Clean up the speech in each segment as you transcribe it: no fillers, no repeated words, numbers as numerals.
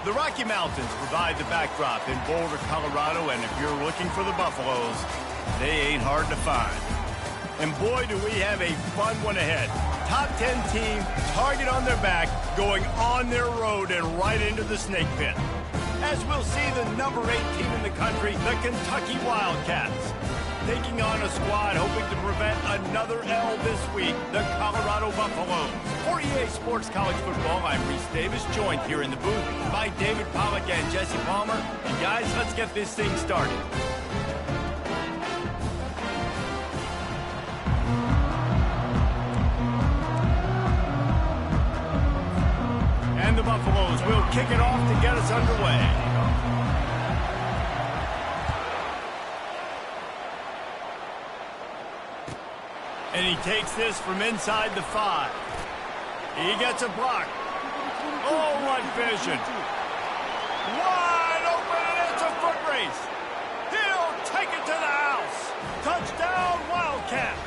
The Rocky Mountains provide the backdrop in Boulder, Colorado, and if you're looking for the Buffaloes, they ain't hard to find. And boy, do we have a fun one ahead. Top 10 team, target on their back, going on their road and right into the snake pit. As we'll see the number 8 team in the country, the Kentucky Wildcats, taking on a squad hoping to prevent another L this week, the Colorado Buffaloes. For EA Sports College Football, I'm Reese Davis, joined here in the booth by David Pollack and Jesse Palmer. And guys, let's get this thing started. And the Buffaloes will kick it off to get us underway. And he takes this from inside the 5. He gets a block. Oh, what vision. Wide open, and it's a foot race. He'll take it to the house. Touchdown, Wildcats.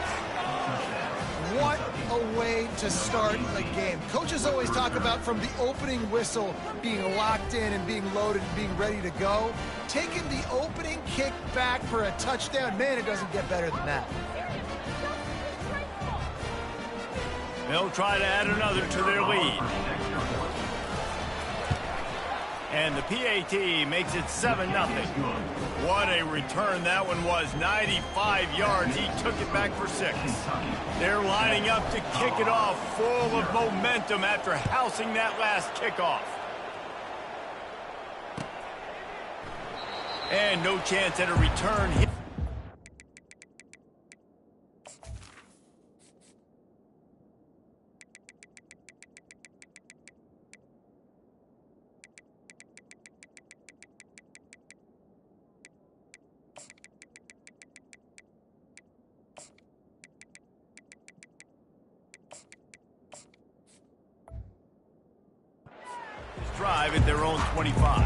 What a way to start a game. Coaches always talk about from the opening whistle being locked in and being loaded and being ready to go. Taking the opening kick back for a touchdown, man, it doesn't get better than that. They'll try to add another to their lead. And the PAT makes it 7-0. What a return that one was. 95 yards. He took it back for 6. They're lining up to kick it off, full of momentum after housing that last kickoff. And no chance at a return here. Drive at their own 25.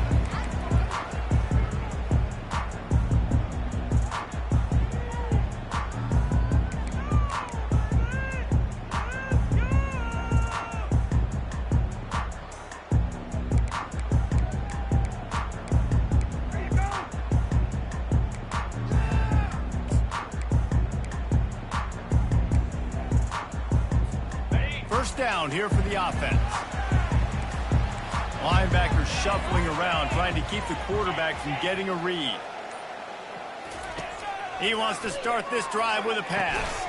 First down here for the offense. Linebacker shuffling around, trying to keep the quarterback from getting a read. He wants to start this drive with a pass.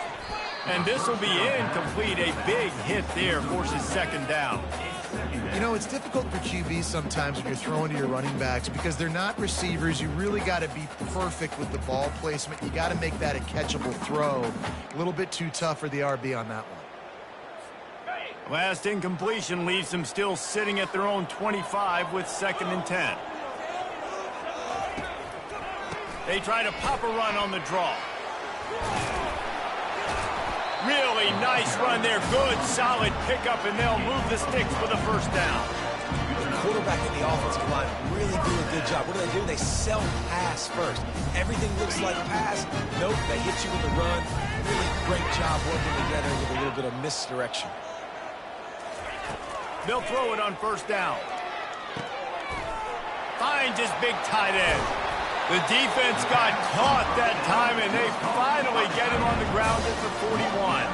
And this will be incomplete. A big hit there forces second down. You know, it's difficult for QBs sometimes when you're throwing to your running backs because they're not receivers. You really got to be perfect with the ball placement. You got to make that a catchable throw. A little bit too tough for the RB on that one. Last incompletion leaves them still sitting at their own 25 with 2nd and 10. They try to pop a run on the draw. Really nice run there. Good, solid pickup, and they'll move the sticks for the first down. The quarterback and the offensive line really do a good job. What do? They sell pass first. Everything looks like pass. Nope, they hit you with the run. Really great job working together with a little bit of misdirection. They'll throw it on first down. Finds his big tight end. The defense got caught that time, and they finally get him on the ground at the 41.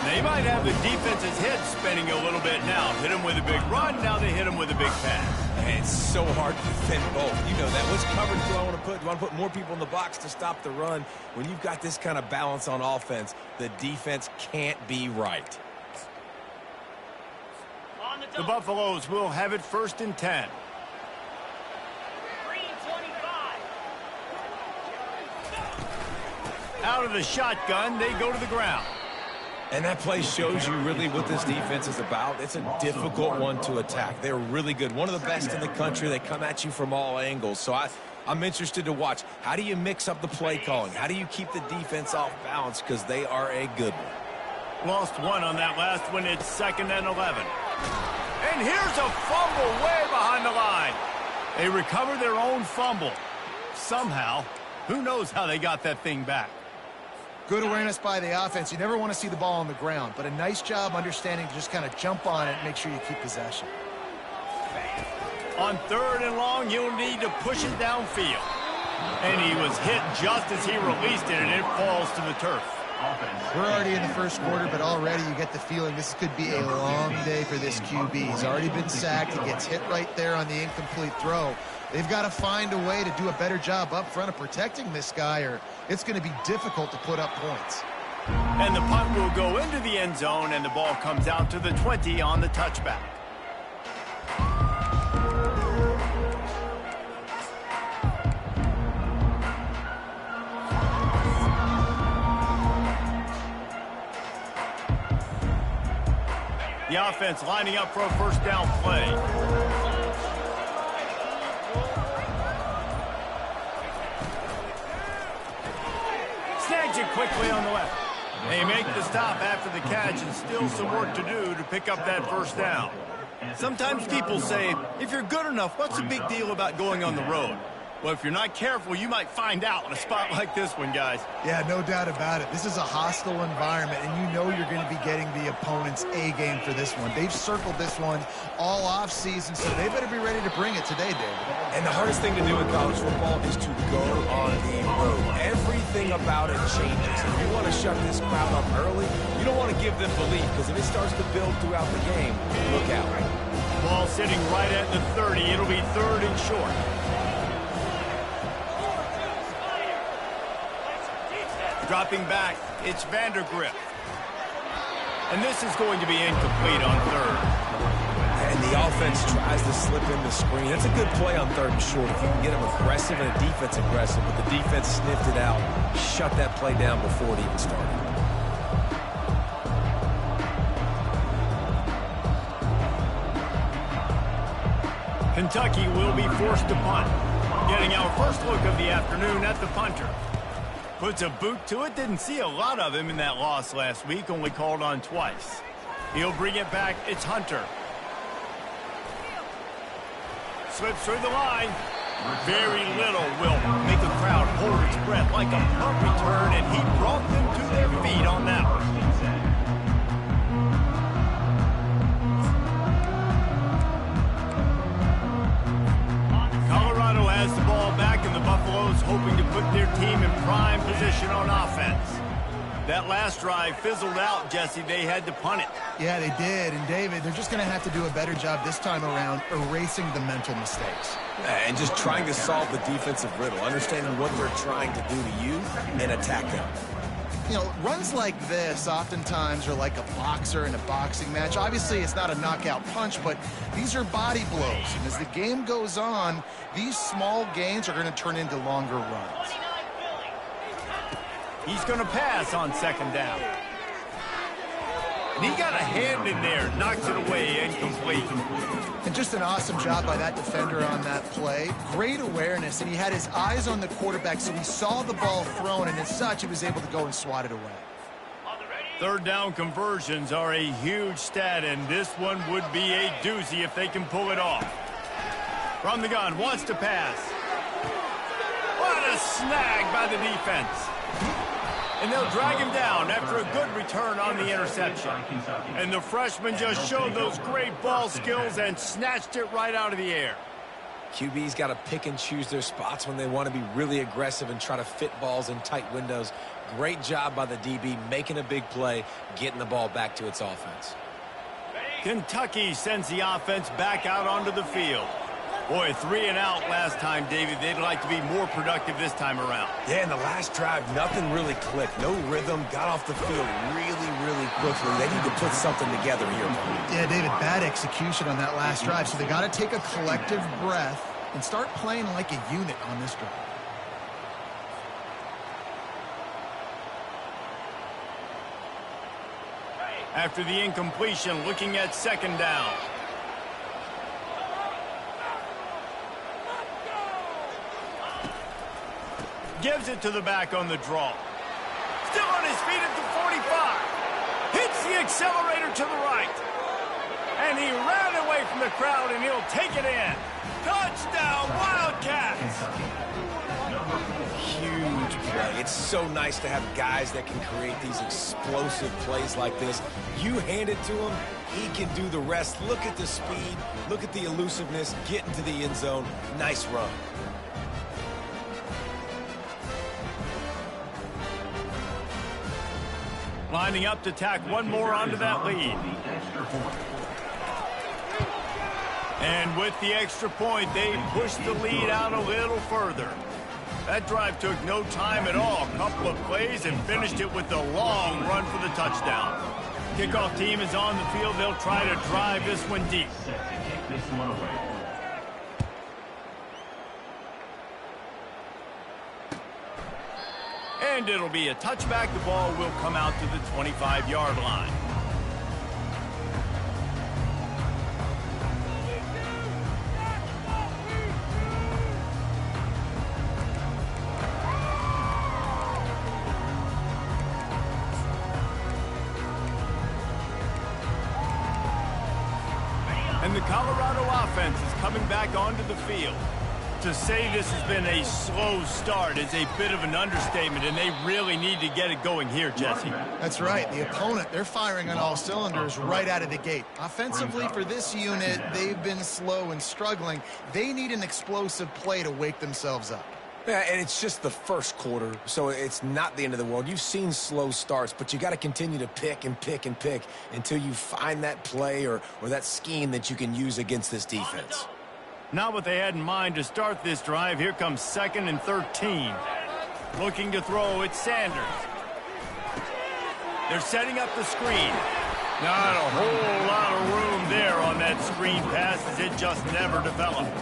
They might have the defense's head spinning a little bit now. Hit him with a big run, now they hit him with a big pass. And it's so hard to defend both. You know that. Which coverage do I want to put? Do I want to put more people in the box to stop the run? When you've got this kind of balance on offense, the defense can't be right. The Buffaloes will have it 1st and 10. Out of the shotgun, they go to the ground. And that play shows you really what this defense is about. It's a difficult one to attack. They're really good. One of the best in the country. They come at you from all angles. So I'm interested to watch. How do you mix up the play calling? How do you keep the defense off balance? Because they are a good one. Lost one on that last one. It's 2nd and 11. And here's a fumble way behind the line. They recover their own fumble. Somehow, who knows how they got that thing back. Good awareness by the offense. You never want to see the ball on the ground, but a nice job understanding to just kind of jump on it and make sure you keep possession. On 3rd and long, you'll need to push it downfield. And he was hit just as he released it, and it falls to the turf. We're already in the first quarter, but already you get the feeling this could be a long day for this QB. He's already been sacked. He gets hit right there on the incomplete throw. They've got to find a way to do a better job up front of protecting this guy, or it's going to be difficult to put up points. And the punt will go into the end zone, and the ball comes out to the 20 on the touchback. The offense lining up for a first down play. Snags it quickly on the left. They make the stop after the catch, and still some work to do to pick up that first down. Sometimes people say, if you're good enough, what's the big deal about going on the road? Well, if you're not careful, you might find out in a spot like this one, guys. Yeah, no doubt about it. This is a hostile environment, and you know you're going to be getting the opponent's A-game for this one. They've circled this one all off-season, so they better be ready to bring it today, David. And the hardest thing to do in college football is to go on the road. Everything about it changes. If you want to shut this crowd up early, you don't want to give them belief, because if it starts to build throughout the game, look out. Ball sitting right at the 30. It'll be 3rd and short. Dropping back, it's Vandergrift. And this is going to be incomplete on 3rd. And the offense tries to slip in the screen. It's a good play on 3rd and short. If you can get them aggressive and a defense aggressive, but the defense sniffed it out, shut that play down before it even started. Kentucky will be forced to punt. Getting our first look of the afternoon at the punter. Puts a boot to it. Didn't see a lot of him in that loss last week. Only called on twice. He'll bring it back. It's Hunter. Slips through the line. Very little will make a crowd hold its breath like a punt return, and he brought them to their feet on that one. Colorado has the ball back, and the Buffaloes hoping to put their team in prime position on offense. That last drive fizzled out, Jesse. They had to punt it. Yeah, they did. And, David, they're just going to have to do a better job this time around erasing the mental mistakes. And just trying to solve the defensive riddle, understanding what they're trying to do to you and attack them. You know, runs like this oftentimes are like a boxer in a boxing match. Obviously, it's not a knockout punch, but these are body blows. And as the game goes on, these small gains are going to turn into longer runs. He's going to pass on 2nd down. And he got a hand in there, knocks it away, incomplete. And just an awesome job by that defender on that play. Great awareness, and he had his eyes on the quarterback, so he saw the ball thrown, and as such, he was able to go and swat it away. 3rd down conversions are a huge stat, and this one would be a doozy if they can pull it off. From the gun, wants to pass. What a snag by the defense. And they'll drag him down after a good return on the interception. And the freshman just showed those great ball skills and snatched it right out of the air. QB's got to pick and choose their spots when they want to be really aggressive and try to fit balls in tight windows. Great job by the DB making a big play, getting the ball back to its offense. Kentucky sends the offense back out onto the field. Boy, 3 and out last time, David. They'd like to be more productive this time around. Yeah, in the last drive, nothing really clicked. No rhythm, got off the field really quickly. They need to put something together here. Yeah, David, bad execution on that last drive. So they got to take a collective breath and start playing like a unit on this drive. After the incompletion, looking at 2nd down. Gives it to the back on the draw. Still on his feet at the 45. Hits the accelerator to the right. And he ran away from the crowd, and he'll take it in. Touchdown, Wildcats! Huge play. It's so nice to have guys that can create these explosive plays like this. You hand it to him, he can do the rest. Look at the speed. Look at the elusiveness. Get into the end zone. Nice run. Lining up to tack one more onto that lead. And with the extra point, they pushed the lead out a little further. That drive took no time at all. A couple of plays and finished it with a long run for the touchdown. Kickoff team is on the field. They'll try to drive this one deep. And it'll be a touchback. The ball will come out to the 25-yard line. And the Colorado offense is coming back onto the field. To say this has been a slow start is a bit of an understatement, and they really need to get it going here, Jesse. That's right. The opponent, they're firing on all cylinders right out of the gate. Offensively, for this unit, they've been slow and struggling. They need an explosive play to wake themselves up. Yeah, and it's just the first quarter, so it's not the end of the world. You've seen slow starts, but you got to continue to pick and pick and pick until you find that play or that scheme that you can use against this defense. Not what they had in mind to start this drive. Here comes 2nd and 13. Looking to throw, it's Sanders. They're setting up the screen. Not a whole lot of room there on that screen pass, as it just never developed.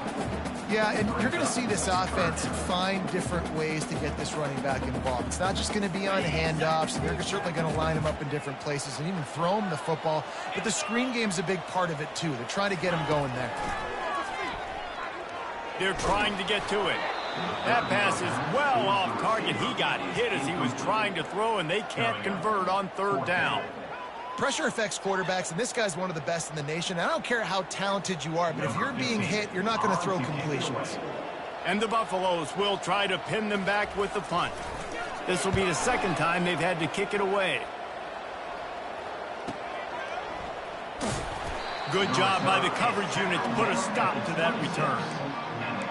Yeah, and you're going to see this offense find different ways to get this running back involved. It's not just going to be on handoffs. They're certainly going to line him up in different places and even throw him the football. But the screen game's a big part of it, too. They're trying to get him going there. They're trying to get to it. That pass is well off target. He got hit as he was trying to throw, and they can't convert on 3rd down. Pressure affects quarterbacks, and this guy's one of the best in the nation. I don't care how talented you are, but if you're being hit, you're not going to throw completions. And the Buffaloes will try to pin them back with the punt. This will be the 2nd time they've had to kick it away. Good job by the coverage unit to put a stop to that return.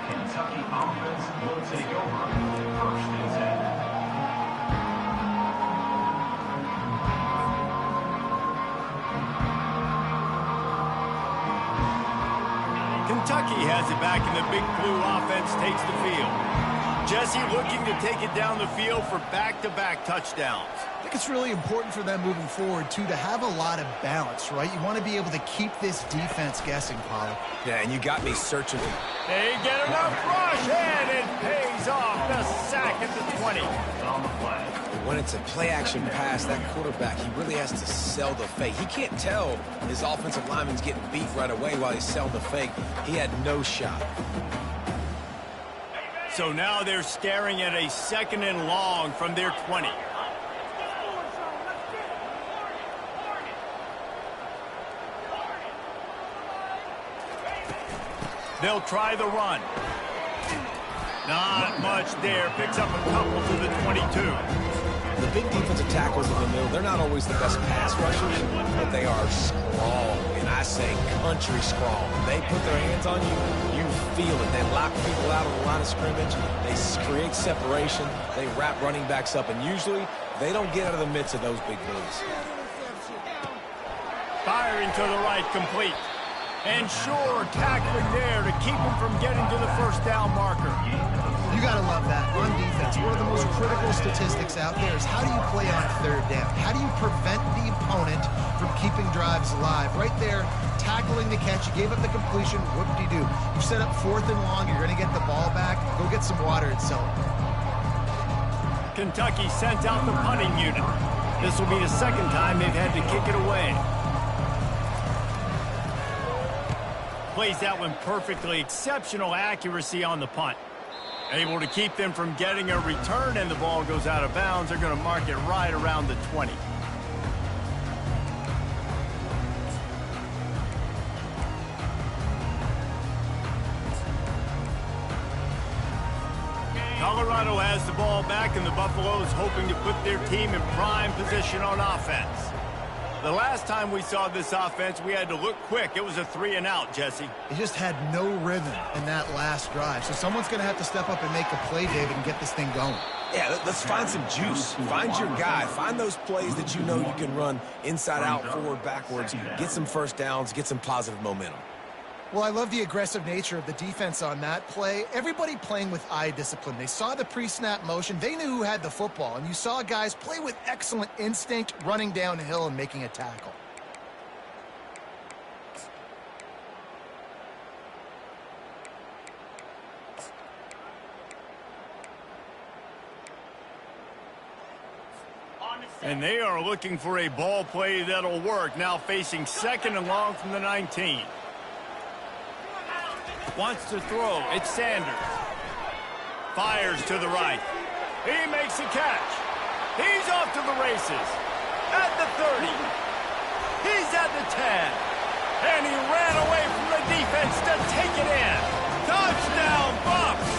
Kentucky offense will take over 1st and 10. Kentucky has it back, and the Big Blue offense takes the field. Jesse looking to take it down the field for back-to-back touchdowns. I think it's really important for them moving forward, too, to have a lot of balance, right? You want to be able to keep this defense guessing, Paulo. Yeah, and you got me searching. They get enough rush, and it pays off. The sack at the 20. On the play. When it's a play-action pass, that quarterback, he really has to sell the fake. He can't tell his offensive lineman's getting beat right away while he's selling the fake. He had no shot. So now they're staring at a 2nd and long from their 20. They'll try the run. Not much there. Picks up a couple to the 22. The big defensive tackles in the middle, they're not always the best pass rushers, but they are strong, and I say country strong. They put their hands on you, you feel it. They lock people out on the line of scrimmage. They create separation. They wrap running backs up, and usually they don't get out of the midst of those big moves. Firing to the right, complete. And sure, tackling there to keep him from getting to the 1st down marker. You got to love that on defense. One of the most critical statistics out there is how do you play on 3rd down? How do you prevent the opponent from keeping drives alive? Right there, tackling the catch. You gave up the completion. Whoop-de-doo. You set up 4th and long. You're going to get the ball back. Go get some water and sell it. Kentucky sent out the punting unit. This will be the 2nd time they've had to kick it away. Plays that one perfectly. Exceptional accuracy on the punt. Able to keep them from getting a return, and the ball goes out of bounds. They're going to mark it right around the 20. Colorado Colorado has the ball back, and the Buffaloes hoping to put their team in prime position on offense. The last time we saw this offense, we had to look quick. It was a 3-and-out, Jesse. They just had no rhythm in that last drive. So someone's going to have to step up and make a play, David, and get this thing going. Yeah, let's find some juice. Find your guy. Find those plays that you know you can run inside out, forward, backwards. Get some first downs. Get some positive momentum. Well, I love the aggressive nature of the defense on that play. Everybody playing with eye discipline. They saw the pre-snap motion. They knew who had the football. And you saw guys play with excellent instinct, running downhill and making a tackle. And they are looking for a ball play that'll work. Now facing 2nd and long from the 19. Wants to throw. It's Sanders. Fires to the right. He makes a catch. He's off to the races. At the 30. He's at the 10. And he ran away from the defense to take it in. Touchdown, Bucs!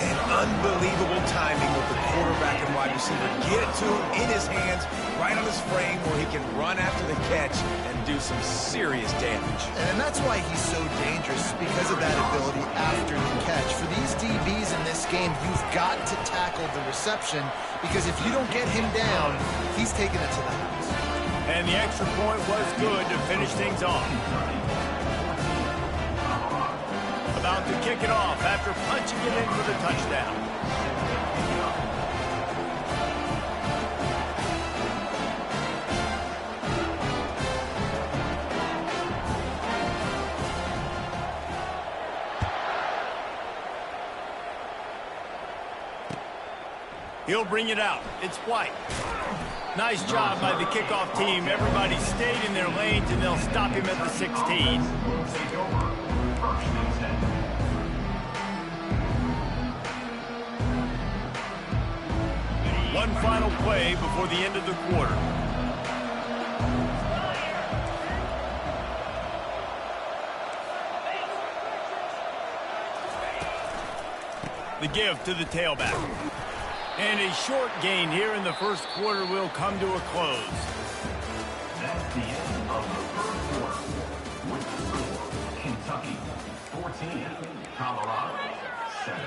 And unbelievable timing with the quarterback and wide receiver. Get it to him in his hands, right on his frame where he can run after the catch and do some serious damage. And that's why he's so dangerous, because of that ability after the catch. For these DBs in this game, you've got to tackle the reception, because if you don't get him down, he's taking it to the house. And the extra point was good to finish things off. About to kick it off after punching it in for the touchdown. He'll bring it out. It's White. Nice job by the kickoff team. Everybody stayed in their lanes, and they'll stop him at the 16. One final play before the end of the quarter. The give to the tailback. And a short gain here in the first quarter will come to a close. That's the end of the third quarter. With the score, Kentucky 14, Colorado 7.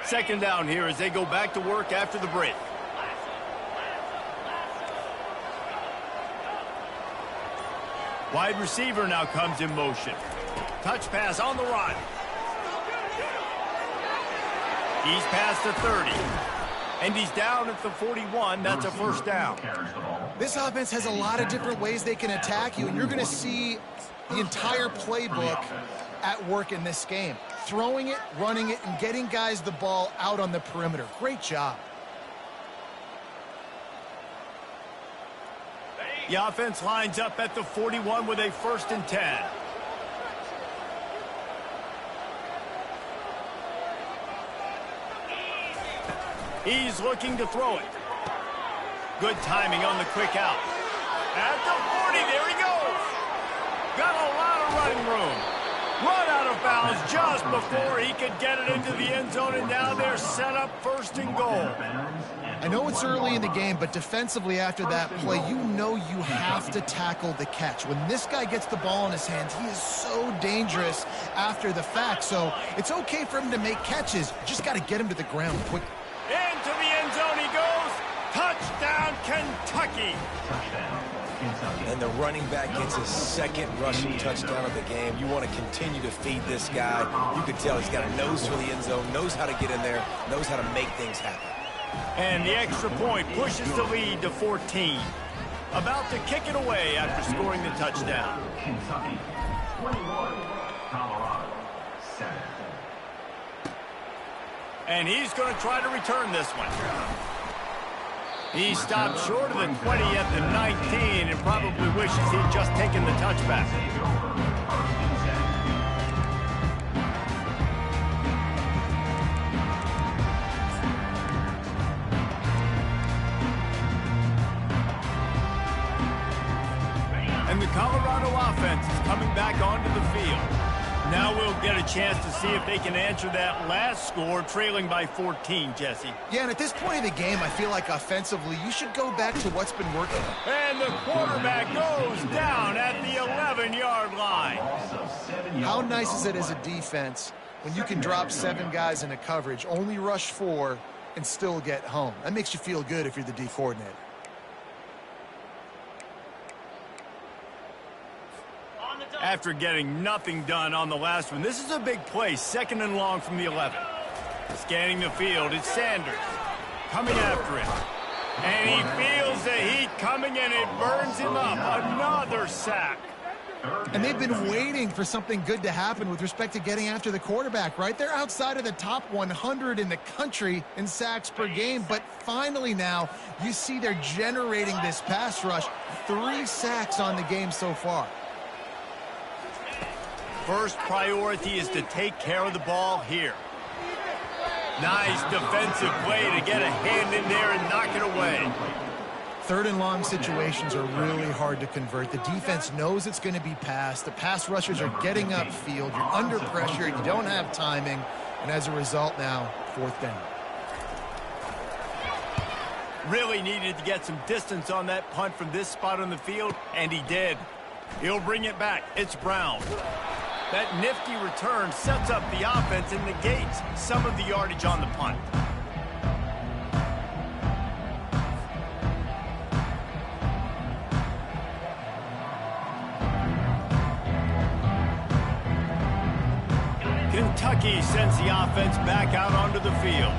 Second down here as they go back to work after the break. Wide receiver now comes in motion. Touch pass on the run. He's past the 30. And he's down at the 41. That's a first down. This offense has a lot of different ways they can attack you, and you're going to see the entire playbook at work in this game. Throwing it, running it, and getting guys the ball out on the perimeter. Great job. The offense lines up at the 41 with a 1st and 10. He's looking to throw it. Good timing on the quick out. At the 40, there he goes. Got a lot of running room. Run out of bounds just before he could get it into the end zone, and now they're set up 1st and goal. I know it's early in the game, but defensively after that play, you know you have to tackle the catch. When this guy gets the ball in his hands, he is so dangerous after the fact. So it's okay for him to make catches. You just got to get him to the ground quickly. Into the end zone he goes. Touchdown, Kentucky. And the running back gets his 2nd rushing touchdown of the game. You want to continue to feed this guy. You can tell he's got a nose for the end zone, knows how to get in there, knows how to make things happen. And the extra point pushes the lead to 14. About to kick it away after scoring the touchdown. Kentucky 21, Colorado 7. And he's going to try to return this one. He stopped short of the 20 at the 19 and probably wishes he'd just taken the touchback. offense is coming back onto the field. Now we'll get a chance to see if they can answer that last score, trailing by 14, Jesse. Yeah, and at this point of the game, I feel like offensively, you should go back to what's been working. And the quarterback goes down at the 11-yard line. How nice is it as a defense when you can drop 7 guys into coverage, only rush 4, and still get home? That makes you feel good if you're the D coordinator. After getting nothing done on the last one, this is a big play, 2nd and long from the 11. Scanning the field, it's Sanders coming after him. And he feels the heat coming, and it burns him up. Another sack. And they've been waiting for something good to happen with respect to getting after the quarterback, right? They're outside of the top 100 in the country in sacks per game, but finally now you see they're generating this pass rush. 3 sacks on the game so far. First priority is to take care of the ball here. Nice defensive play to get a hand in there and knock it away. 3rd and long situations are really hard to convert. The defense knows it's going to be passed. The pass rushers are getting upfield. You're under pressure. You don't have timing. And as a result now, 4th down. Really needed to get some distance on that punt from this spot on the field, and he did. He'll bring it back. It's Brown. That nifty return sets up the offense and negates some of the yardage on the punt. Kentucky sends the offense back out onto the field.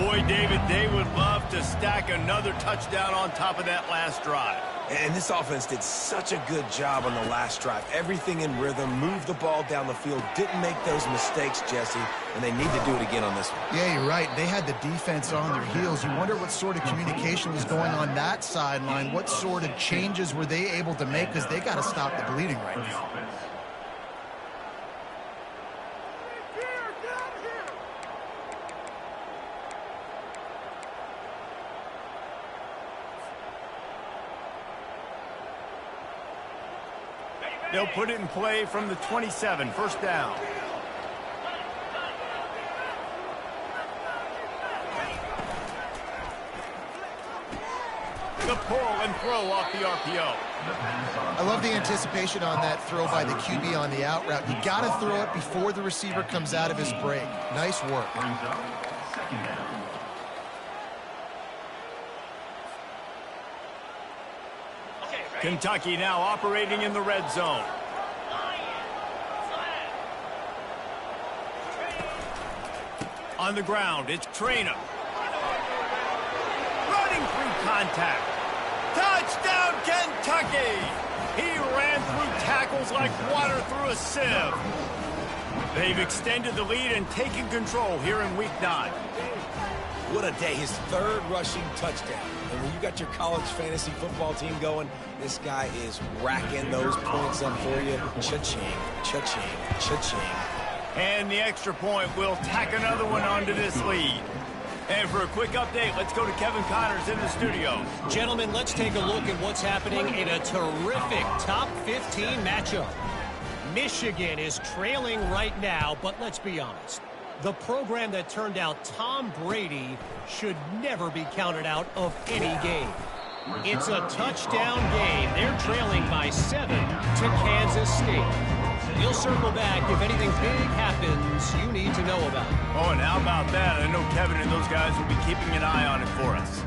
Boy, David, they would love to stack another touchdown on top of that last drive. And this offense did such a good job on the last drive. Everything in rhythm, moved the ball down the field, didn't make those mistakes, Jesse, and they need to do it again on this one. Yeah, you're right. They had the defense on their heels. You wonder what sort of communication was going on that sideline. What sort of changes were they able to make, because they got to stop the bleeding right now. They'll put it in play from the 27, 1st down. The pull and throw off the RPO. I love the anticipation on that throw by the QB on the out route. You got to throw it before the receiver comes out of his break. Nice work. Kentucky now operating in the red zone. On the ground, it's Traynor. Running through contact. Touchdown, Kentucky! He ran through tackles like water through a sieve. They've extended the lead and taken control here in Week 9. What a day. His 3rd rushing touchdown. And when you got your college fantasy football team going, this guy is racking those points up for you. Cha-ching, cha-ching, cha-ching. And the extra point will tack another one onto this lead. And for a quick update, let's go to Kevin Connors in the studio. Gentlemen, let's take a look at what's happening in a terrific top 15 matchup. Michigan is trailing right now, but let's be honest. The program that turned out Tom Brady should never be counted out of any game. It's a touchdown game. They're trailing by 7 to Kansas State. We'll circle back if anything big happens you need to know about. Oh, and how about that? I know Kevin and those guys will be keeping an eye on it for us.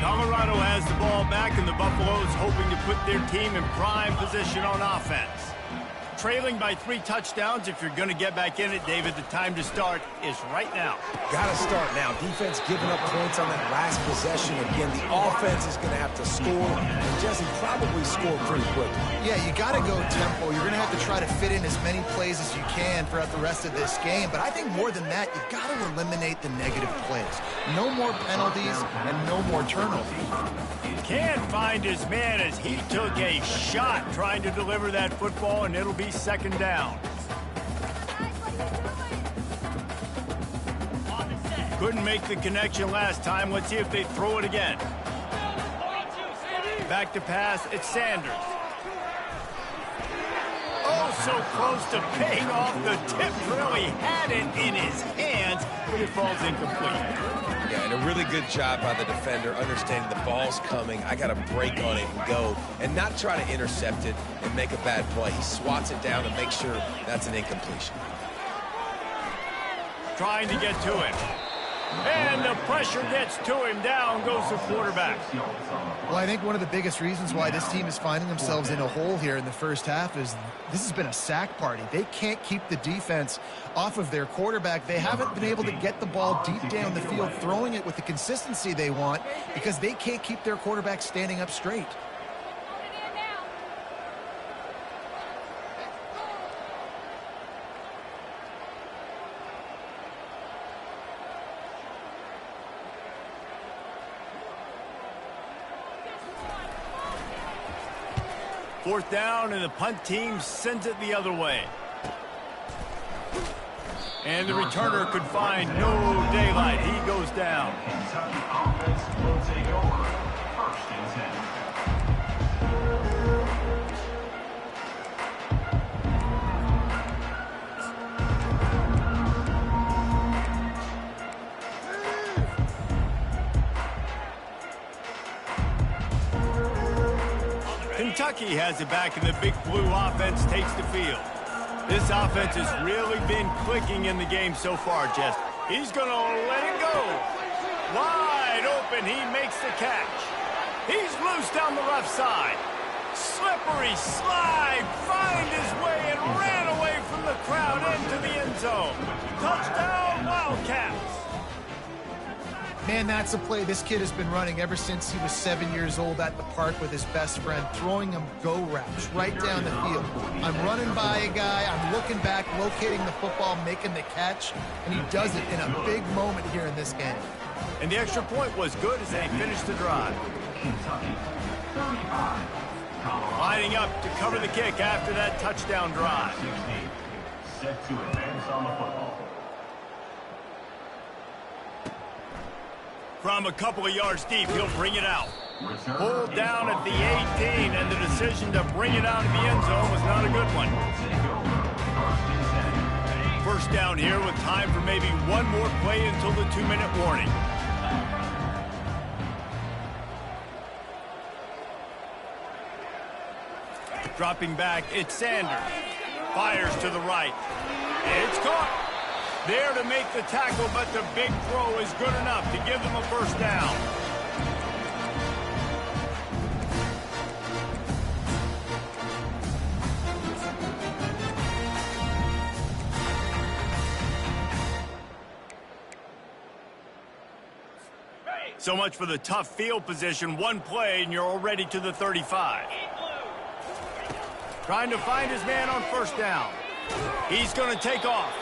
Colorado has the ball back, and the Buffaloes hoping to put their team in prime position on offense. Trailing by 3 touchdowns. If you're going to get back in it, David, the time to start is right now. Got to start now. Defense giving up points on that last possession. Again, the offense is going to have to score, and Jesse probably score pretty quickly. Yeah, you got to go tempo. You're going to have to try to fit in as many plays as you can throughout the rest of this game. But I think more than that, you've got to eliminate the negative plays. No more penalties and no more turnovers. Can't find his man as he took a shot trying to deliver that football, and it'll be 2nd down. Couldn't make the connection last time. Let's see if they throw it again. Back to pass, it's Sanders. Oh, so close to paying off the tip. Really had it in his hands, but it falls incomplete. Yeah, and a really good job by the defender, understanding the ball's coming. I got to break on it and go, and not try to intercept it and make a bad play. He swats it down and makes sure that's an incompletion. Trying to get to him. And the pressure gets to him. Down goes the quarterback. Well, I think one of the biggest reasons why this team is finding themselves in a hole here in the first half is this has been a sack party. They can't keep the defense off of their quarterback. They haven't been able to get the ball deep down the field, throwing it with the consistency they want because they can't keep their quarterback standing up straight. Fourth down, and the punt team sends it the other way. And the returner could find no daylight. He goes down. Kentucky offense will take over. First and 10. Kentucky has it back, and the Big Blue offense takes the field. This offense has really been clicking in the game so far, Jess. He's going to let it go. Wide open, he makes the catch. He's loose down the left side. Slippery slide, find his way and ran away from the crowd into the end zone. Touchdown, Wildcats. Man, that's a play this kid has been running ever since he was 7 years old at the park with his best friend, throwing him go routes right down the field. I'm running by a guy, I'm looking back, locating the football, making the catch, and he does it in a big moment here in this game. And the extra point was good as they finished the drive. Kentucky 35. Lining up to cover the kick after that touchdown drive. 16. Set to advance on the football. From a couple of yards deep, he'll bring it out. Return Pulled down at the 18, and the decision to bring it out of the end zone was not a good one. take over. First and 10. First down here with time for maybe one more play until the 2-minute warning. Dropping back, it's Sanders. Fires to the right. It's caught. There to make the tackle, but the big throw is good enough to give them a first down. So much for the tough field position. One play, and you're already to the 35. Trying to find his man on first down. He's going to take off.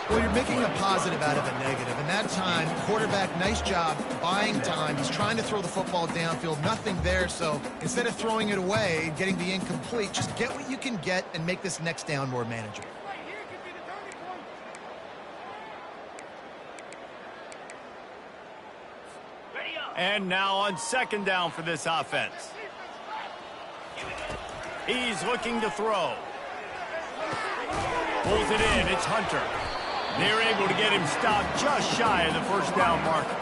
Well, you're making a positive out of a negative. And that time, quarterback, nice job buying time. He's trying to throw the football downfield. Nothing there. So instead of throwing it away, getting the incomplete, just get what you can get and make this next down more manageable. And now on second down for this offense. He's looking to throw. Pulls it in. It's Hunter. They're able to get him stopped just shy of the first down marker.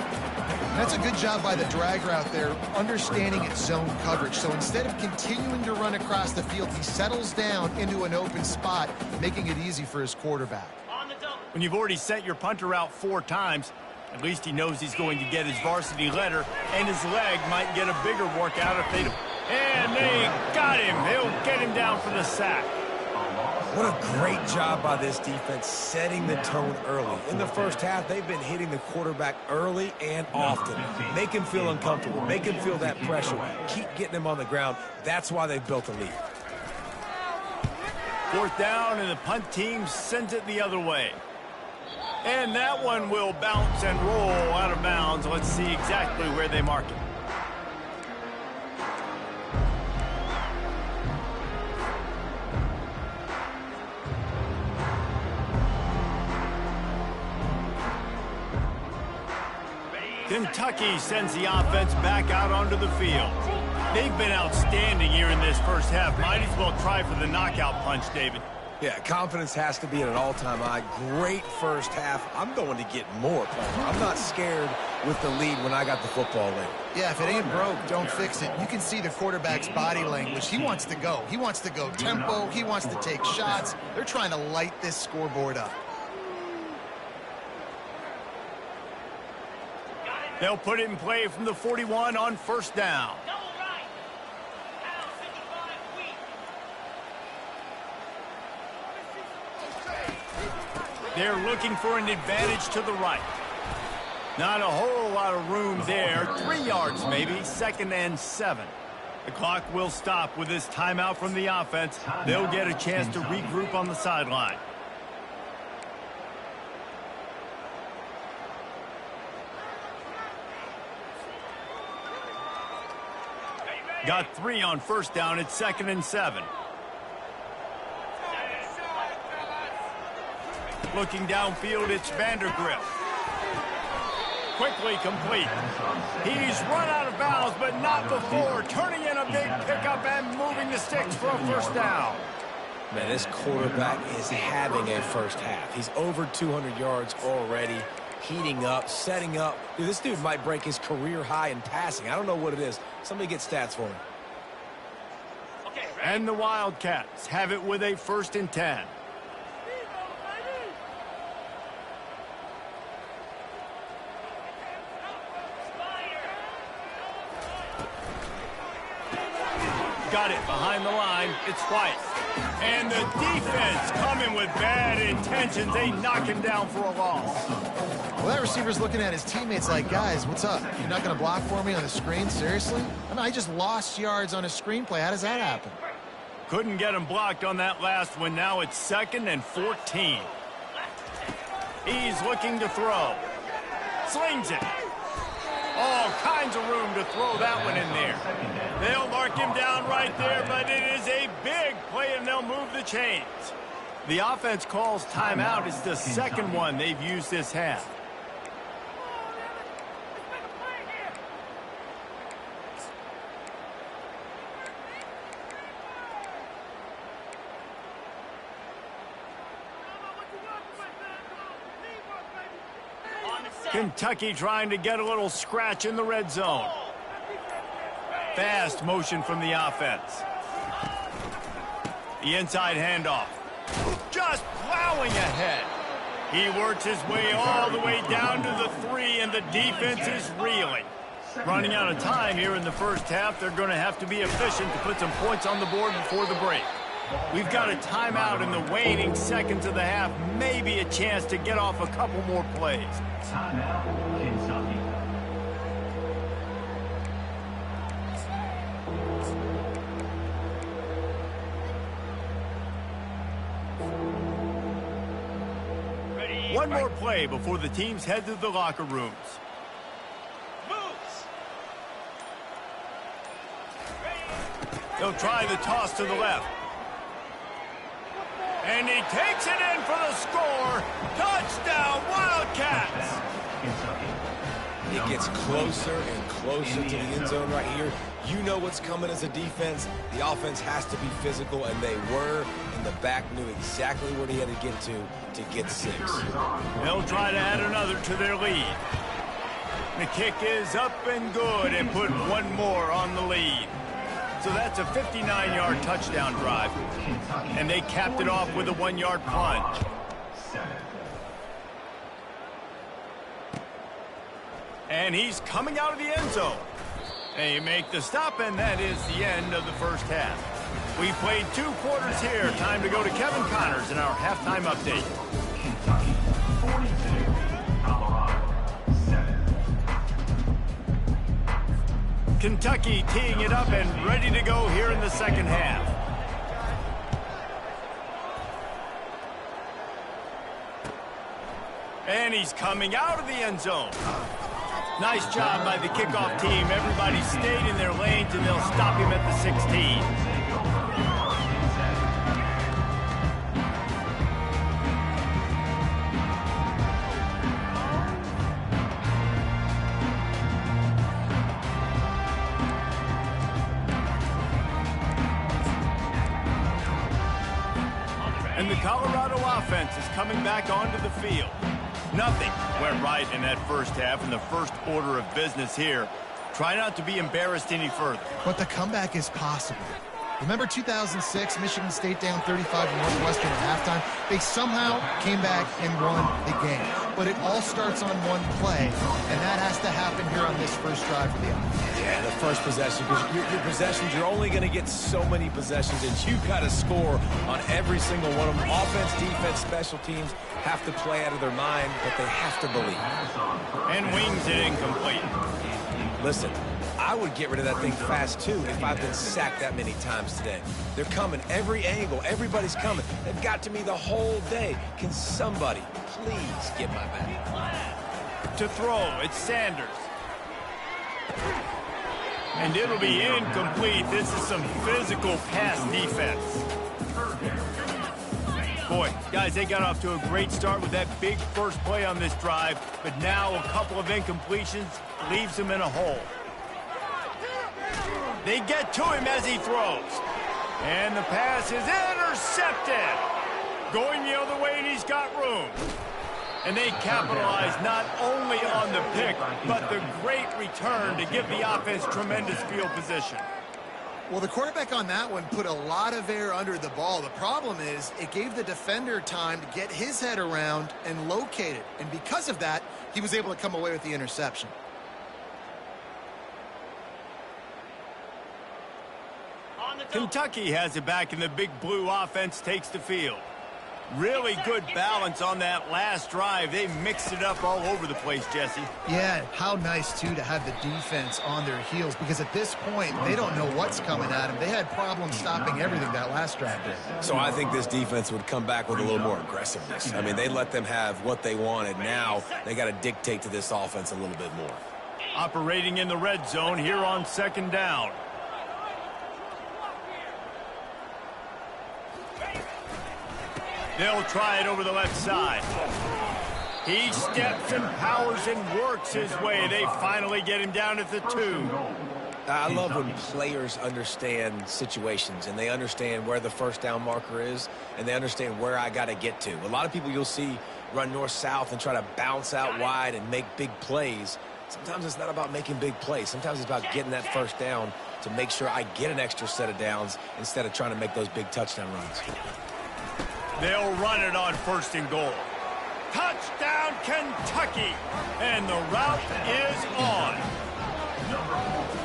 That's a good job by the drag route there, understanding its zone coverage. So instead of continuing to run across the field, he settles down into an open spot, making it easy for his quarterback. When you've already sent your punter out 4 times, at least he knows he's going to get his varsity letter, and his leg might get a bigger workout if they... And they got him. They'll get him down for the sack. What a great job by this defense setting the tone early. In the first half, they've been hitting the quarterback early and often. Make him feel uncomfortable. Make him feel that pressure. Keep getting him on the ground. That's why they've built a lead. Fourth down, and the punt team sends it the other way. And that one will bounce and roll out of bounds. Let's see exactly where they mark it. Kentucky sends the offense back out onto the field. They've been outstanding here in this first half. Might as well try for the knockout punch, David. Yeah, confidence has to be at an all-time high. Great first half. I'm going to get more, Palmer. I'm not scared with the lead when I got the football late. Yeah, if it ain't broke, don't fix it. You can see the quarterback's body language. He wants to go. He wants to go tempo. He wants to take shots. They're trying to light this scoreboard up. They'll put it in play from the 41 on first down. They're looking for an advantage to the right. Not a whole lot of room there. 3 yards maybe, 2nd and 7. The clock will stop with this timeout from the offense. They'll get a chance to regroup on the sideline. Got 3 on first down. It's 2nd and 7. Looking downfield, it's Vandergrift. Quickly complete. He's run out of bounds, but not before. Turning in a big pickup and moving the sticks for a first down. Man, this quarterback is having a first half. He's over 200 yards already, heating up, setting up. Dude, this dude might break his career high in passing. I don't know what it is. Somebody get stats for him. And the Wildcats have it with a 1st and 10. Got it behind the line. It's White. And the defense coming with bad intentions. They knock him down for a loss. Well, that receiver's looking at his teammates like, guys, what's up? You're not going to block for me on the screen? Seriously? I mean, I just lost yards on a screenplay. How does that happen? Couldn't get him blocked on that last one. Now it's 2nd and 14. He's looking to throw. Slings it. All kinds of room to throw that one in there. They'll mark him down right there, but it is a big play, and they'll move the chains. The offense calls timeout. It's the 2nd one they've used this half. Kentucky trying to get a little scratch in the red zone. Fast motion from the offense. The inside handoff. Just plowing ahead. He works his way all the way down to the 3, and the defense is reeling. Running out of time here in the first half. They're going to have to be efficient to put some points on the board before the break. We've got a timeout in the waning seconds of the half. Maybe a chance to get off a couple more plays. Timeout, Kentucky. One more play before the teams head to the locker rooms. They'll try the toss to the left. And he takes it in for the score. Touchdown, Wildcats! It gets closer and closer to the end zone right here. You know what's coming as a defense. The offense has to be physical, and they were. And the back knew exactly where he had to get 6. They'll try to add another to their lead. The kick is up and good and put one more on the lead. So that's a 59-yard touchdown drive. And they capped it off with a 1-yard plunge. And he's coming out of the end zone. They make the stop, and that is the end of the first half. We played 2 quarters here. Time to go to Kevin Connors in our halftime update. Kentucky 42, Colorado 7. Kentucky teeing it up and ready to go here in the second half. And he's coming out of the end zone. Nice job by the kickoff team. Everybody stayed in their lanes, and they'll stop him at the 16. And the Colorado offense is coming back onto the field. Nothing went right in that first half, and the first order of business here. Try not to be embarrassed any further. But the comeback is possible. Remember 2006, Michigan State down 35 to Northwestern at halftime? They somehow came back and won the game. But it all starts on one play, and that has to happen here on this first drive for the offense. Yeah, the first possession, because your possessions, you're only going to get so many possessions, and you've got to score on every single one of them. Offense, defense, special teams have to play out of their mind, but they have to believe. And wings it incomplete. Listen, I would get rid of that thing fast, too, if I've been sacked that many times today. They're coming every angle. Everybody's coming. They've got to me the whole day. Can somebody please get my back? To throw, it's Sanders. And it'll be incomplete. This is some physical pass defense. Boy, guys, they got off to a great start with that big first play on this drive, but now a couple of incompletions leaves them in a hole. They get to him as he throws. And the pass is intercepted. Going the other way, and he's got room. And they capitalize not only on the pick, but the great return to give the offense tremendous field position. Well, the quarterback on that one put a lot of air under the ball. The problem is it gave the defender time to get his head around and locate it. And because of that, he was able to come away with the interception. Kentucky has it back, and the big blue offense takes the field. Really good balance on that last drive. They mixed it up all over the place, Jesse. Yeah, how nice, too, to have the defense on their heels, because at this point, they don't know what's coming at them. They had problems stopping everything that last drive did. So I think this defense would come back with a little more aggressiveness. I mean, they let them have what they wanted. Now they got to dictate to this offense a little bit more. Operating in the red zone here on second down. They'll try it over the left side. He steps and powers and works his way. They finally get him down at the 2. I love when players understand situations and they understand where the first down marker is and they understand where I got to get to. A lot of people you'll see run north-south and try to bounce out wide and make big plays. Sometimes it's not about making big plays. Sometimes it's about getting that first down to make sure I get an extra set of downs instead of trying to make those big touchdown runs. They'll run it on first and goal. Touchdown, Kentucky! And the route is on.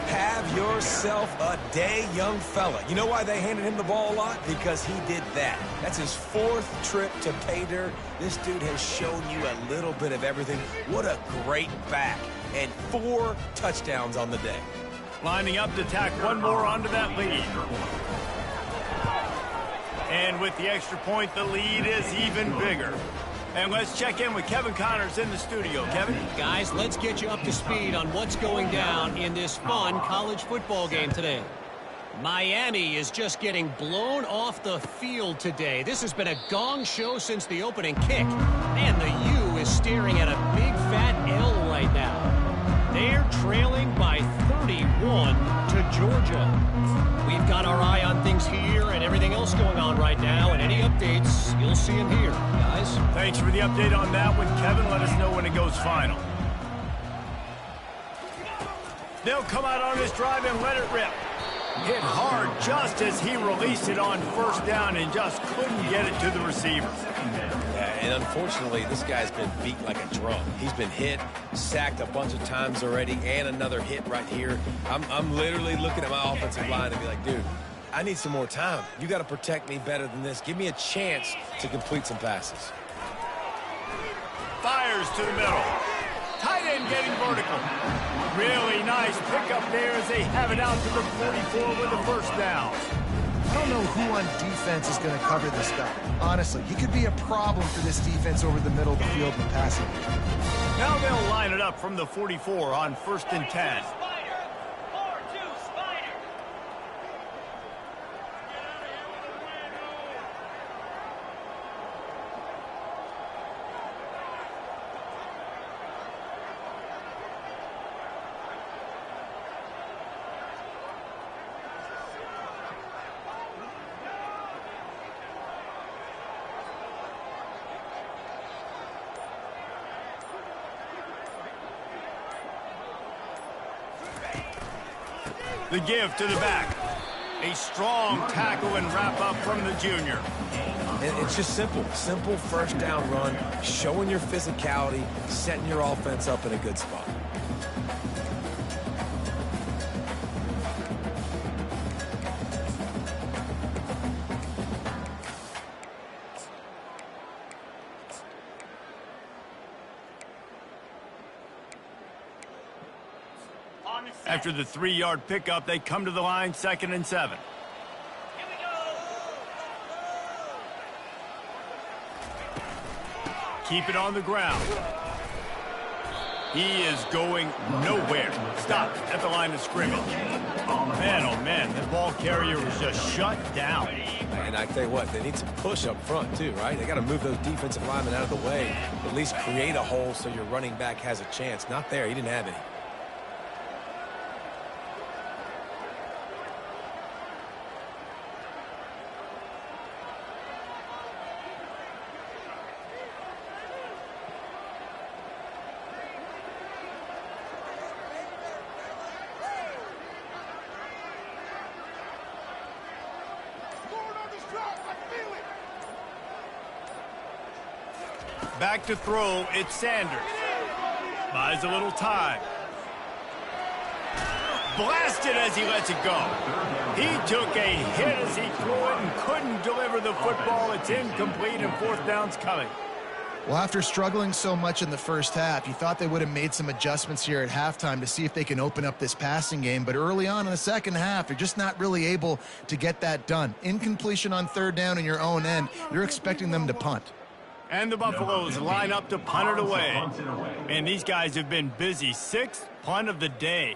Have yourself a day, young fella. You know why they handed him the ball a lot? Because he did that. That's his 4th trip to pay dirt. This dude has shown you a little bit of everything. What a great back. And 4 touchdowns on the day. Lining up to tack one more onto that lead. And with the extra point, the lead is even bigger. And let's check in with Kevin Connors in the studio. Kevin? Guys, let's get you up to speed on what's going down in this fun college football game today. Miami is just getting blown off the field today. This has been a gong show since the opening kick. And the U is staring at a big fat L right now. They're trailing by 31 to Georgia. We've got our eye on things here and everything else going on right now, and any updates, you'll see them here, guys. Thanks for the update on that one, Kevin. Let us know when it goes final. They'll come out on this drive and let it rip. Hit hard just as he released it on first down and just couldn't get it to the receiver. And unfortunately, this guy's been beat like a drum. He's been hit, sacked a bunch of times already, and another hit right here. I'm literally looking at my offensive line and be like, dude, I need some more time. You got to protect me better than this. Give me a chance to complete some passes. Fires to the middle. Tight end getting vertical. Really nice pickup there as they have it out to the 44 with the first down. I don't know who on defense is going to cover this guy. Honestly, he could be a problem for this defense over the middle of the field in the passing. Now they'll line it up from the 44 on 1st and 10. The give to the back. A strong tackle and wrap up from the junior. And it's just simple. Simple first down run, showing your physicality, setting your offense up in a good spot. After the 3-yard pickup, they come to the line, 2nd and 7. Keep it on the ground. He is going nowhere. Stopped at the line of scrimmage. Man, oh man, the ball carrier was just shut down. And I tell you what, they need some push up front too, right? They got to move those defensive linemen out of the way. At least create a hole so your running back has a chance. Not there. He didn't have any. Back to throw, it's Sanders. Buys a little time. Blasted as he lets it go. He took a hit as he threw it and couldn't deliver the football. It's incomplete and 4th down's coming. Well, after struggling so much in the first half, you thought they would have made some adjustments here at halftime to see if they can open up this passing game. But early on in the second half, they're just not really able to get that done. Incompletion on 3rd down in your own end, you're expecting them to punt. And the Buffaloes line up to punt it away. And these guys have been busy. 6th punt of the day.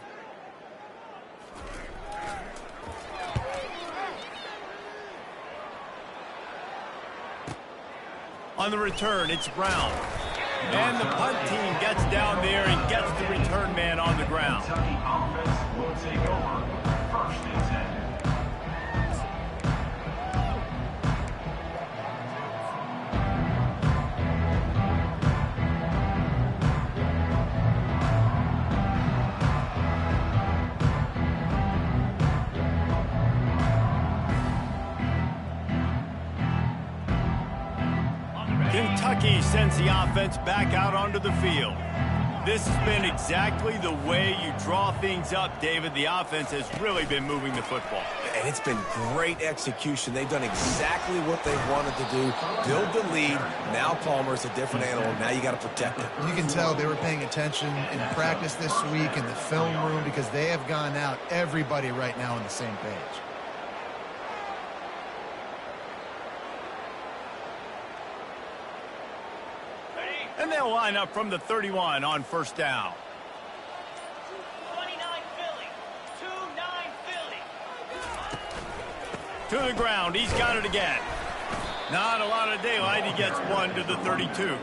On the return, it's Brown. And the punt team gets down there and gets the return man on the ground. Kentucky offense will take over 1st and 10. Kentucky sends the offense back out onto the field. This has been exactly the way you draw things up, David. The offense has really been moving the football. And it's been great execution. They've done exactly what they wanted to do. Build the lead. Now Palmer's a different animal. Now you got to protect it. You can tell they were paying attention in practice this week in the film room because they have gone out, everybody right now on the same page. And they'll line up from the 31 on 1st down. 29 Philly. 2-9 Philly. To the ground. He's got it again. Not a lot of daylight. He gets one to the 32.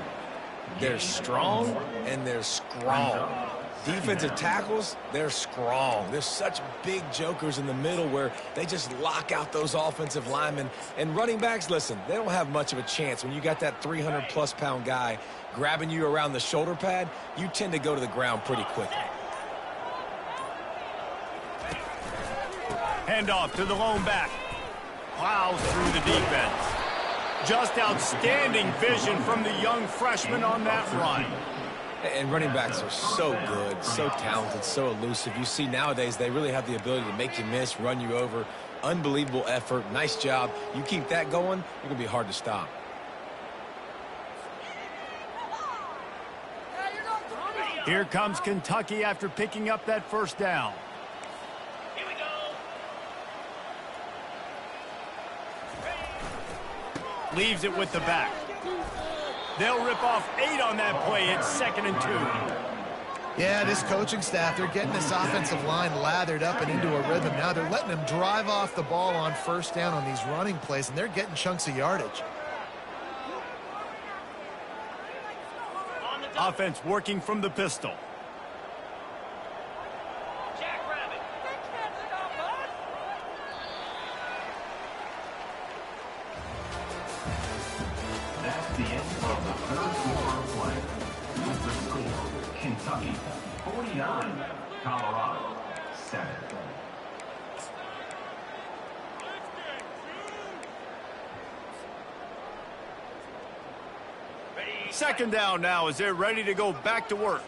They're strong and they're strong. Defensive tackles, they're strong. There's such big jokers in the middle where they just lock out those offensive linemen. And running backs, listen, they don't have much of a chance. When you got that 300-plus pound guy grabbing you around the shoulder pad, you tend to go to the ground pretty quickly. Handoff to the lone back. Plows through the defense. Just outstanding vision from the young freshman on that run. And running backs are so good, so talented, so elusive. You see nowadays they really have the ability to make you miss, run you over. Unbelievable effort. Nice job. You keep that going, you're going to be hard to stop. Here comes Kentucky after picking up that 1st down. Here we go. Leaves it with the back. They'll rip off 8 on that play. It's 2nd and 2. Yeah, this coaching staff, they're getting this offensive line lathered up and into a rhythm. Now they're letting them drive off the ball on 1st down on these running plays, and they're getting chunks of yardage. Offense working from the pistol. Jackrabbit. That's the end of the 3rd quarter of play. With the score, Kentucky 49, Colorado 7. Second down now as they're ready to go back to work.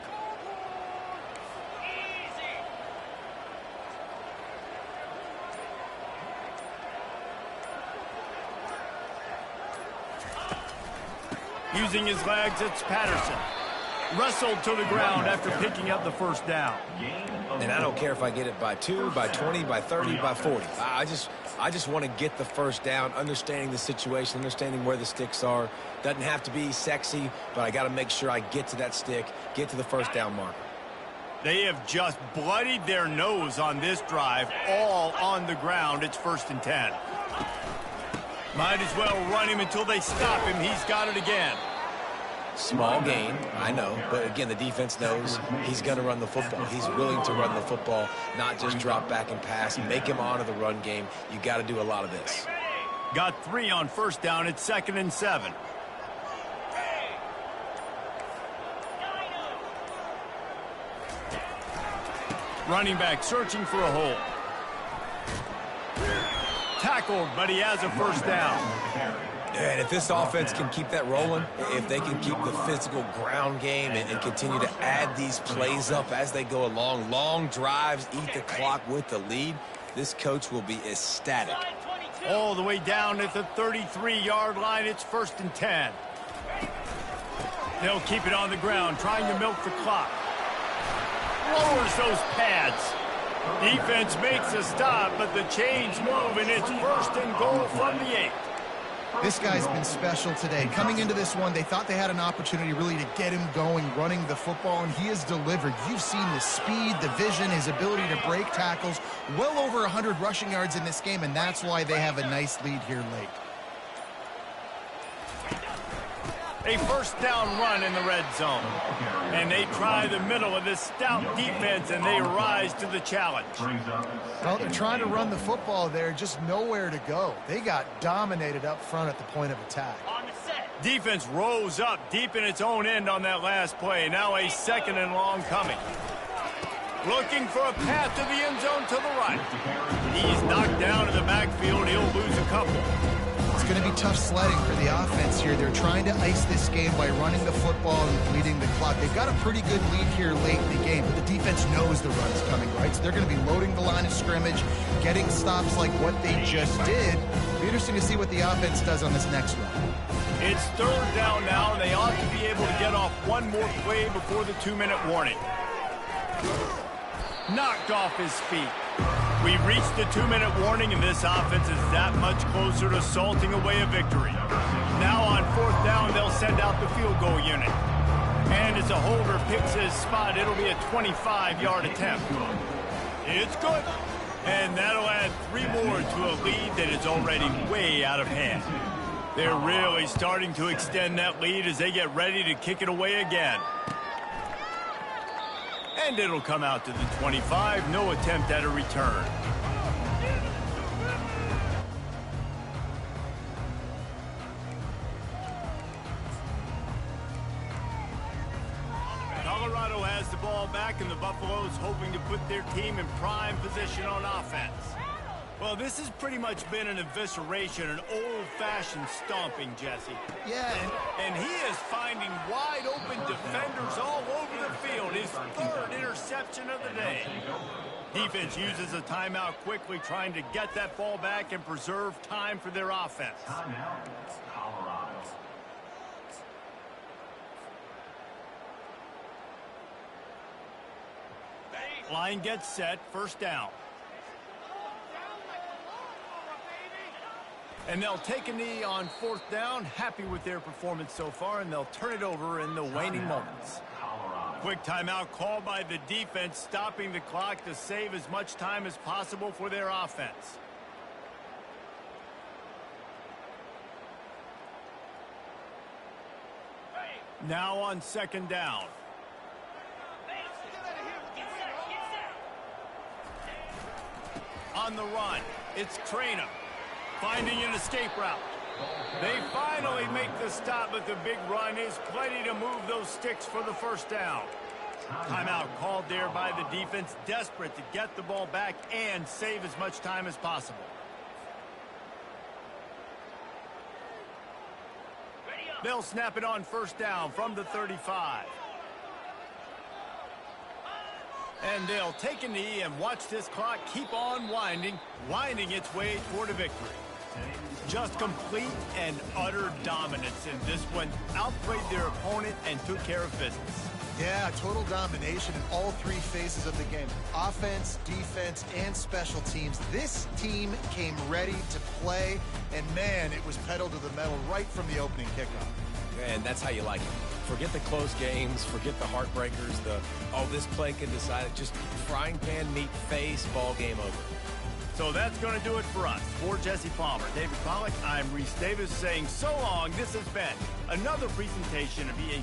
Using his legs, it's Patterson. Wrestled to the ground after picking up the first down. And I don't care if I get it by 2, by 20, by 30, by 40. I just want to get the first down, understanding the situation, understanding where the sticks are. Doesn't have to be sexy, but I got to make sure I get to that stick, get to the first down marker. They have just bloodied their nose on this drive, all on the ground. It's 1st and 10. Might as well run him until they stop him. He's got it again. Small gain, I know, but again, the defense knows he's going to run the football. He's willing to run the football, not just drop back and pass, make him honor the run game. You got to do a lot of this. Got 3 on first down. It's 2nd and 7. Running back searching for a hole. Tackled, but he has a first down. And if this offense can keep that rolling, if they can keep the physical ground game and continue to add these plays up as they go along, long drives, eat the clock with the lead, this coach will be ecstatic. All the way down at the 33-yard line, it's 1st and 10. They'll keep it on the ground, trying to milk the clock. Lowers those pads. Defense makes a stop, but the chains move, and it's 1st and goal from the 8. This guy's been special today. Coming into this one, they thought they had an opportunity really to get him going, running the football, and he has delivered. You've seen the speed, the vision, his ability to break tackles. Well over 100 rushing yards in this game, and that's why they have a nice lead here late. A first down run in the red zone. And they try the middle of this stout defense, and they rise to the challenge. Well, they're trying to run the football there, just nowhere to go. They got dominated up front at the point of attack. Defense rose up deep in its own end on that last play. Now a 2nd and long coming. Looking for a path to the end zone to the right. He's knocked down in the backfield. He'll lose a couple. It's going to be tough sledding for the offense here. They're trying to ice this game by running the football and bleeding the clock. They've got a pretty good lead here late in the game, but the defense knows the run's coming, right? So they're going to be loading the line of scrimmage, getting stops like what they just did. It'll be interesting to see what the offense does on this next one. It's 3rd down now, and they ought to be able to get off one more play before the 2-minute warning. Knocked off his feet. We've reached the 2-minute warning, and this offense is that much closer to salting away a victory. Now on 4th down, they'll send out the field goal unit. And as a holder picks his spot, it'll be a 25-yard attempt. It's good. And that'll add 3 more to a lead that is already way out of hand. They're really starting to extend that lead as they get ready to kick it away again. And it'll come out to the 25. No attempt at a return. Colorado has the ball back, and the Buffaloes hoping to put their team in prime position on offense. Well, this has pretty much been an evisceration, an old-fashioned stomping, Jesse. Yeah, And he is finding wide-open defenders all over the field. His 3rd interception of the day. Defense uses a timeout quickly, trying to get that ball back and preserve time for their offense. Timeout, Colorado. Line gets set, 1st down. And they'll take a knee on 4th down, happy with their performance so far, and they'll turn it over in the waning moments. Quick timeout called by the defense, stopping the clock to save as much time as possible for their offense. Now on 2nd down. On the run, it's Traynham. Finding an escape route. They finally make the stop, but the big run is plenty to move those sticks for the 1st down. Timeout called there by the defense, desperate to get the ball back and save as much time as possible. Ready They'll snap it on first down from the 35. And they'll take a knee and watch this clock keep on winding its way toward a victory. Just complete and utter dominance in this one. Outplayed their opponent and took care of business. Yeah, total domination in all three phases of the game. Offense, defense, and special teams. This team came ready to play, and man, it was pedal to the metal right from the opening kickoff. And that's how you like it. Forget the close games, forget the heartbreakers, this play can decide it. Just frying pan meet face, ball game over. So that's going to do it for us. For Jesse Palmer, David Pollack, I'm Reese Davis saying so long. This has been another presentation of EA